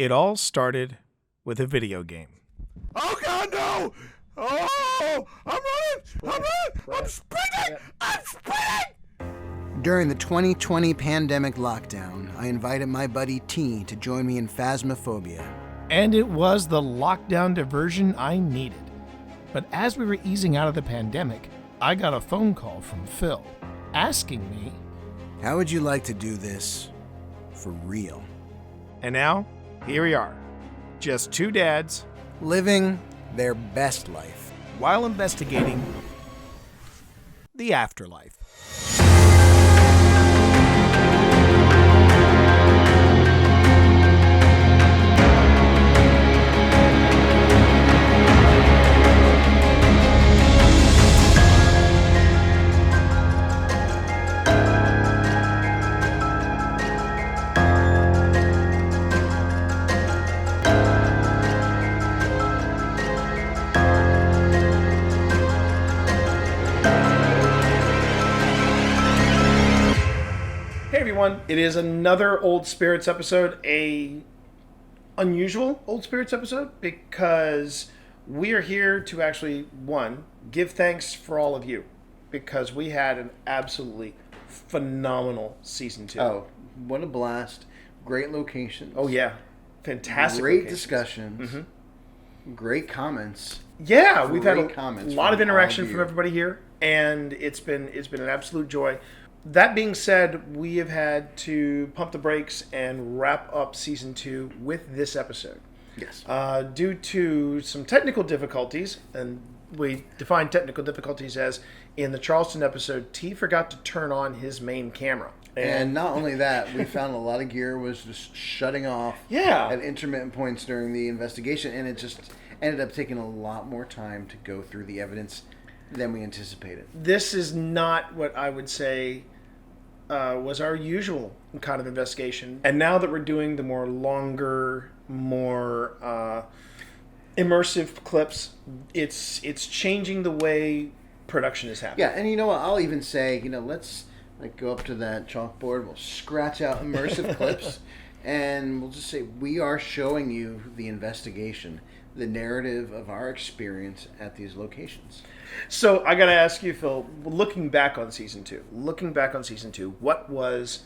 It all started with a video game. Oh God, no! Oh, I'm running! I'm sprinting! I'm sprinting! During the 2020 pandemic lockdown, I invited my buddy T to join me in Phasmophobia. And it was the lockdown diversion I needed. But as we were easing out of the pandemic, I got a phone call from Phil asking me, how would you like to do this for real? And now, here we are. Just two dads Living their best life while investigating the afterlife. It is another Old Spirits episode, a unusual Old Spirits episode, because we are here to actually, one, give thanks for all of you, because we had an absolutely phenomenal season 2. Oh, what a blast. Great locations. Oh, yeah. Fantastic Great locations. discussions. Mm-hmm. Great comments. Yeah, we've had a comments lot of interaction from everybody here, and it's been an absolute joy. That being said, we have had to pump the brakes and wrap up Season 2 with this episode. Yes. Due to some technical difficulties, and we define technical difficulties as, in the Charleston episode, T forgot to turn on his main camera. And not only that, we found a lot of gear was just shutting off at intermittent points during the investigation, and it just ended up taking a lot more time to go through the evidence than we anticipated. This is not what I would say was our usual kind of investigation. And now that we're doing the more longer, more immersive clips, it's changing the way production is happening. Yeah, and you know what? I'll even say, let's go up to that chalkboard. We'll scratch out immersive clips, and we'll just say we are showing you the investigation, the narrative of our experience at these locations. So I got to ask you, Phil, looking back on Season 2, what was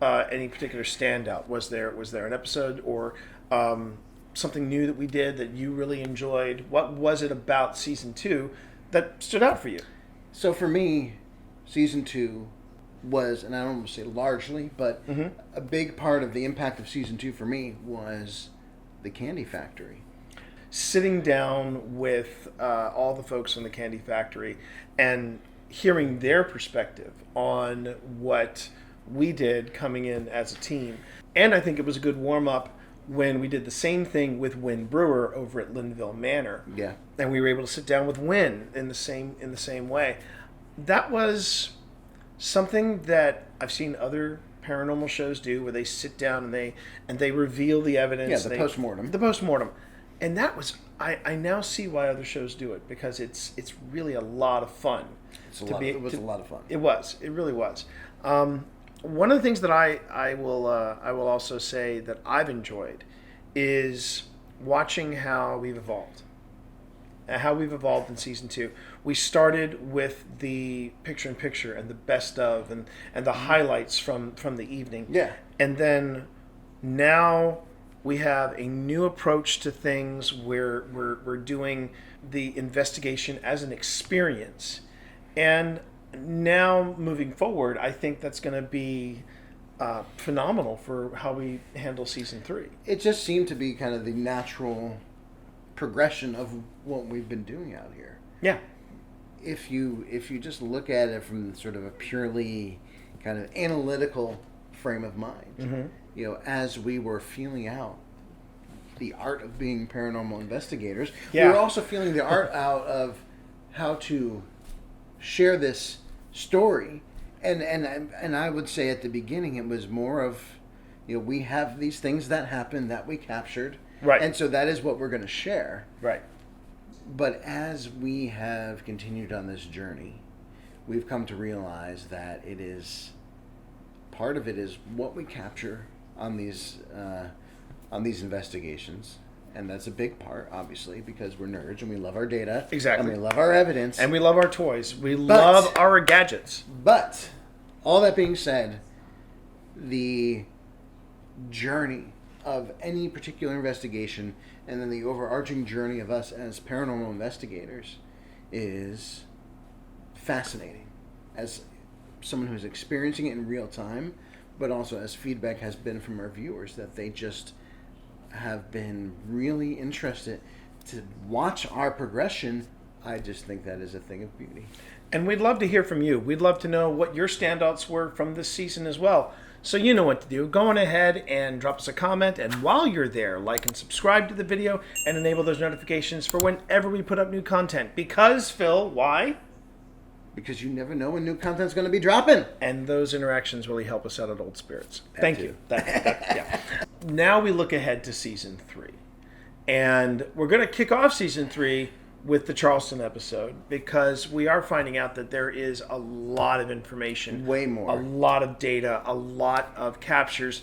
any particular standout? Was there an episode or something new that we did that you really enjoyed? What was it about Season 2 that stood out for you? So for me, Season 2 was, and I don't want to say largely, but a big part of the impact of Season 2 for me was the Candy Factory. Sitting down with all the folks from the Candy Factory and hearing their perspective on what we did coming in as a team. And I think it was a good warm-up when we did the same thing with Wynn Brewer over at Linville Manor. Yeah. And we were able to sit down with Wynn in the same way. That was something that I've seen other paranormal shows do, where they sit down and they reveal the evidence. Yeah, the postmortem. The postmortem. And that was, I now see why other shows do it, because it's really a lot of fun. It was a lot of fun. It was. It really was. One of the things that I will also say that I've enjoyed is watching how we've evolved. How we've evolved in Season 2. We started with the picture-in-picture and the best of and the highlights from the evening. Yeah. And then now we have a new approach to things where we're doing the investigation as an experience. And now moving forward, I think that's going to be phenomenal for how we handle Season 3. It just seemed to be kind of the natural progression of what we've been doing out here. Yeah. If you just look at it from sort of a purely kind of analytical frame of mind, as we were feeling out the art of being paranormal investigators, we were also feeling the art out of how to share this story. And I would say at the beginning it was more of, we have these things that happened that we captured. Right. And so that is what we're going to share. Right. But as we have continued on this journey, we've come to realize that part of it is what we capture on these on these investigations. And that's a big part, obviously, because we're nerds and we love our data. Exactly. And we love our evidence. And we love our toys. We love our gadgets. But, all that being said, the journey of any particular investigation and then the overarching journey of us as paranormal investigators is fascinating. As someone who's experiencing it in real time, but also as feedback has been from our viewers that they just have been really interested to watch our progression. I just think that is a thing of beauty. And we'd love to hear from you. We'd love to know what your standouts were from this season as well. So you know what to do. Go on ahead and drop us a comment. And while you're there, like and subscribe to the video and enable those notifications for whenever we put up new content. Because, Phil, why? Because you never know when new content's going to be dropping. And those interactions really help us out at Old Spirits. Thank you. Yeah. Now we look ahead to Season 3. And we're going to kick off Season 3 with the Charleston episode because we are finding out that there is a lot of information. Way more. A lot of data, a lot of captures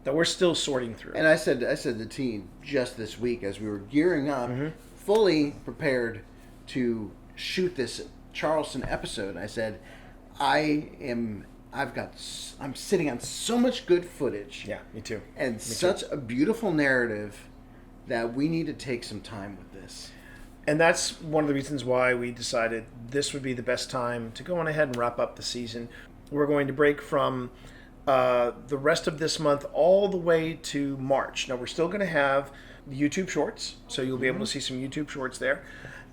that we're still sorting through. And I said to the team just this week as we were gearing up, fully prepared to shoot this Charleston episode, I said, I'm sitting on so much good footage. Yeah, me too. And such a beautiful narrative that we need to take some time with this. And that's one of the reasons why we decided this would be the best time to go on ahead and wrap up the season. We're going to break from the rest of this month all the way to March. Now, we're still going to have YouTube Shorts, so you'll be able to see some YouTube Shorts there.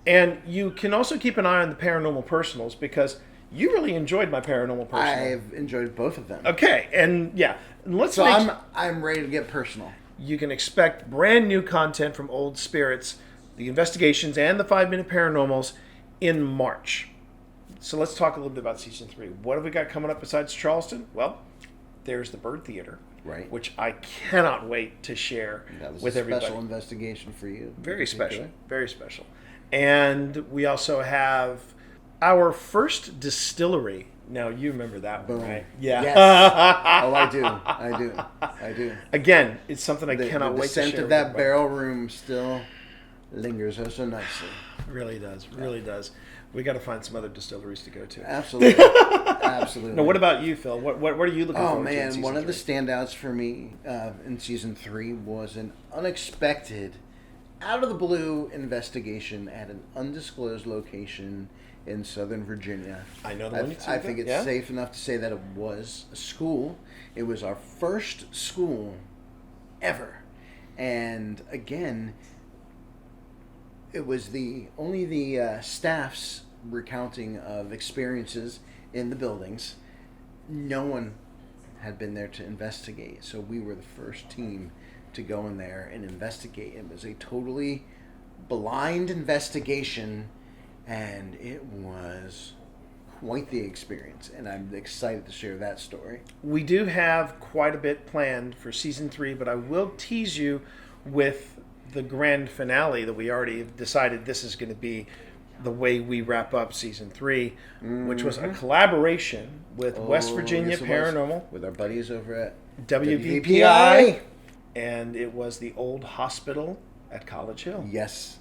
And you can also keep an eye on the Paranormal Personals because you really enjoyed my Paranormal Personal. I've enjoyed both of them. Okay, and yeah, So I'm ready to get personal. You can expect brand new content from Old Spirits, the investigations, and the 5 Minute Paranormals in March. So let's talk a little bit about Season 3. What have we got coming up besides Charleston? Well, there's the Bird Theater, right? Which I cannot wait to share with everybody. Special investigation for you. Very special. Very special. And we also have our first distillery. Now, you remember that one, right? Yeah. Yes. I do. Again, it's something I cannot wait to share. The scent of that barrel room still lingers so nicely. Really does. Really does. We got to find some other distilleries to go to. Absolutely. Absolutely. Now, what about you, Phil? What are you looking forward to in man, Season one of the 3? standouts for me in Season 3 was an unexpected, out-of-the-blue investigation at an undisclosed location in Southern Virginia. I know the one. I think it's safe enough to say that it was a school. It was our first school ever. And again, it was only the staff's recounting of experiences in the buildings. No one had been there to investigate, so we were the first team to go in there and investigate. It was a totally blind investigation, and it was quite the experience, and I'm excited to share that story. We do have quite a bit planned for Season 3, but I will tease you with the grand finale that we already have decided this is going to be the way we wrap up Season 3, which was a collaboration with West Virginia Paranormal. With our buddies over at WVPI. And it was the old hospital at College Hill. Yes,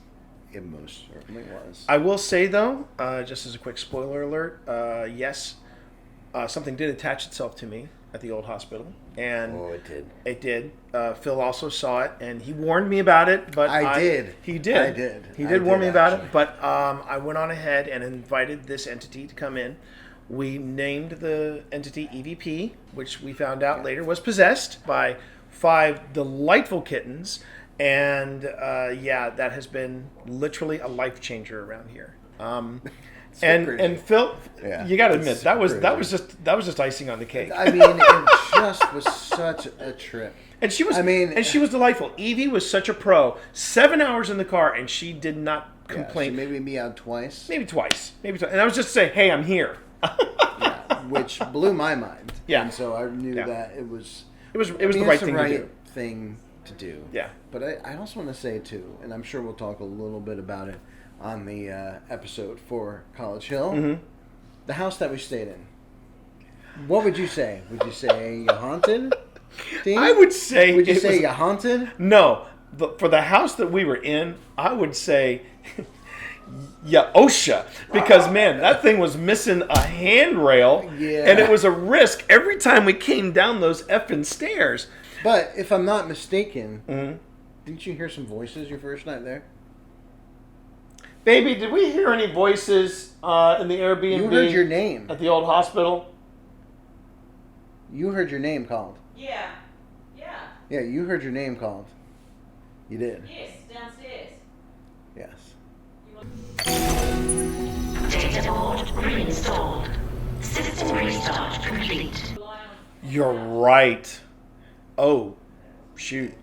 it most certainly was. I will say, though, just as a quick spoiler alert, yes, something did attach itself to me at the old hospital. And it did. It did. Phil also saw it, and he warned me about it. But I did. He did. He did warn me about it, but I went on ahead and invited this entity to come in. We named the entity EVP, which we found out later was possessed by 5 delightful kittens. And that has been literally a life changer around here. And Phil, you got to admit that was just icing on the cake. I mean, it just was such a trip. And she was delightful. Evie was such a pro. 7 hours in the car, and she did not complain. She made me meow twice. Maybe twice. And I was just saying, "Hey, I'm here." Which blew my mind. Yeah. And so I knew that it was the right thing to do. Yeah. But I also want to say too, and I'm sure we'll talk a little bit about it on the episode for College Hill, the house that we stayed in. What would you say? Would you say haunted? Dean? I would say. Would you it say was- you haunted? No. For the house that we were in, I would say. Yeah, OSHA, because man, that thing was missing a handrail, Yeah. and it was a risk every time we came down those effing stairs. But if I'm not mistaken, Mm-hmm. didn't you hear some voices your first night there? Baby, did we hear any voices in the Airbnb? You heard your name. At the old hospital? You heard your name called. Yeah. Yeah. Yeah, you heard your name called. You did. Yes, downstairs. Yes. Data board reinstalled. System restart complete. You're right. Oh, shoot.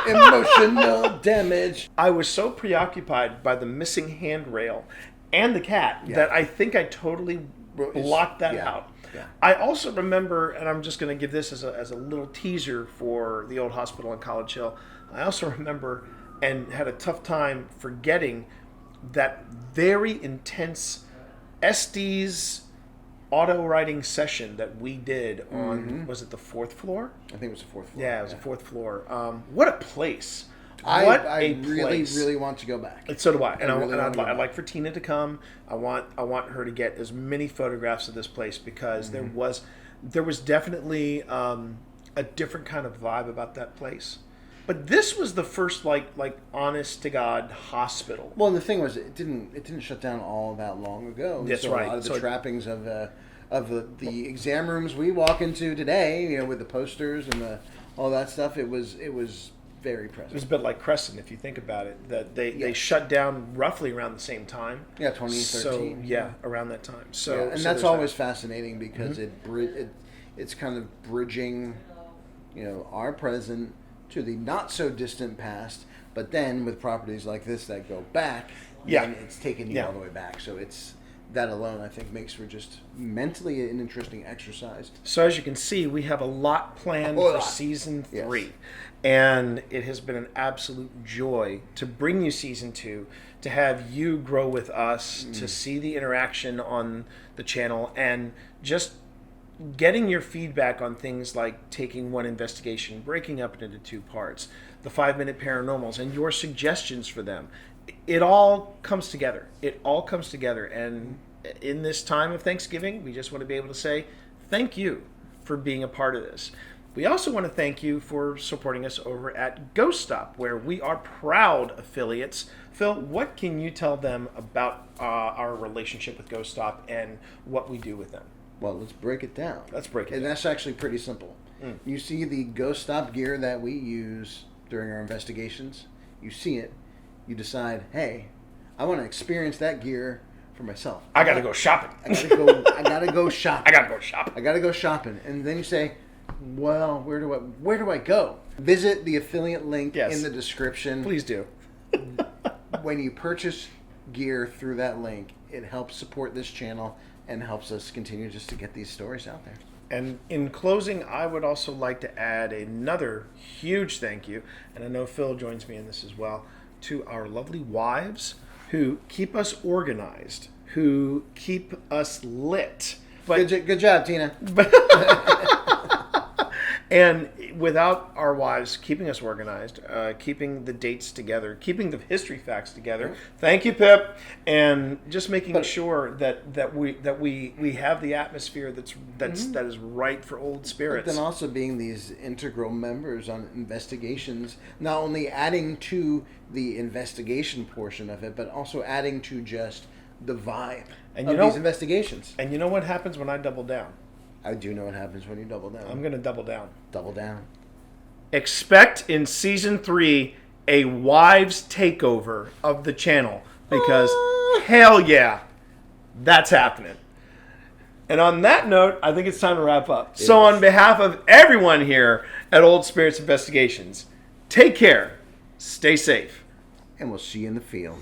Emotional damage. I was so preoccupied by the missing handrail and the cat that I think I totally blocked that out. Yeah. I also remember, and I'm just going to give this as a little teaser for the old hospital in College Hill. I also remember and had a tough time forgetting that very intense Estes auto writing session that we did on, was it the 4th floor? I think it was the 4th floor. Yeah, it was the 4th floor. What a place. I really want to go back. And so do I. And I'd I'd like for Tina to come. I want her to get as many photographs of this place because there was definitely a different kind of vibe about that place. But this was the first like honest to God hospital. Well, the thing was, it didn't shut down all that long ago. That's so right. A lot of the So trappings of the exam rooms we walk into today, with the posters and all that stuff, it was very present. It was a bit like Crescent, if you think about it. That they shut down roughly around the same time. Yeah, 2013. So around that time. So Yeah, and so that's there's always that. fascinating because it's kind of bridging, our present to the not so distant past. But then with properties like this that go back, then it's taking you all the way back. So it's that alone, I think, makes for just mentally an interesting exercise. So as you can see, we have a lot planned for season 3. Yes. And it has been an absolute joy to bring you season 2, to have you grow with us, to see the interaction on the channel, and just getting your feedback on things like taking one investigation, breaking up it into 2 parts, the 5 Minute Paranormals, and your suggestions for them. It all comes together. It all comes together. And in this time of Thanksgiving, we just want to be able to say thank you for being a part of this. We also want to thank you for supporting us over at Ghost Stop, where we are proud affiliates. Phil, what can you tell them about our relationship with Ghost Stop and what we do with them? Well, let's break it down. And that's actually pretty simple. You see the Ghost Stop gear that we use during our investigations. You see it. You decide, hey, I want to experience that gear for myself. I got to go shopping. I gotta go shopping. I got to go shopping. I gotta go shopping. And then you say, well, where do I go? Visit the affiliate link in the description. Please do. When you purchase gear through that link, it helps support this channel and helps us continue just to get these stories out there. And in closing, I would also like to add another huge thank you, and I know Phil joins me in this as well, to our lovely wives who keep us organized, who keep us lit. But Good job, Tina. And without our wives keeping us organized, keeping the dates together, keeping the history facts together, thank you, Pip, and just making sure that we have the atmosphere that is right for old spirits. But then also being these integral members on investigations, not only adding to the investigation portion of it, but also adding to just the vibe of these investigations. And you know what happens when I double down? I do know what happens when you double down. I'm going to double down. Double down. Expect in season 3 a wives takeover of the channel, because hell yeah, that's happening. And on that note, I think it's time to wrap up. So on behalf of everyone here at Old Spirits Investigations, take care, stay safe, And we'll see you in the field.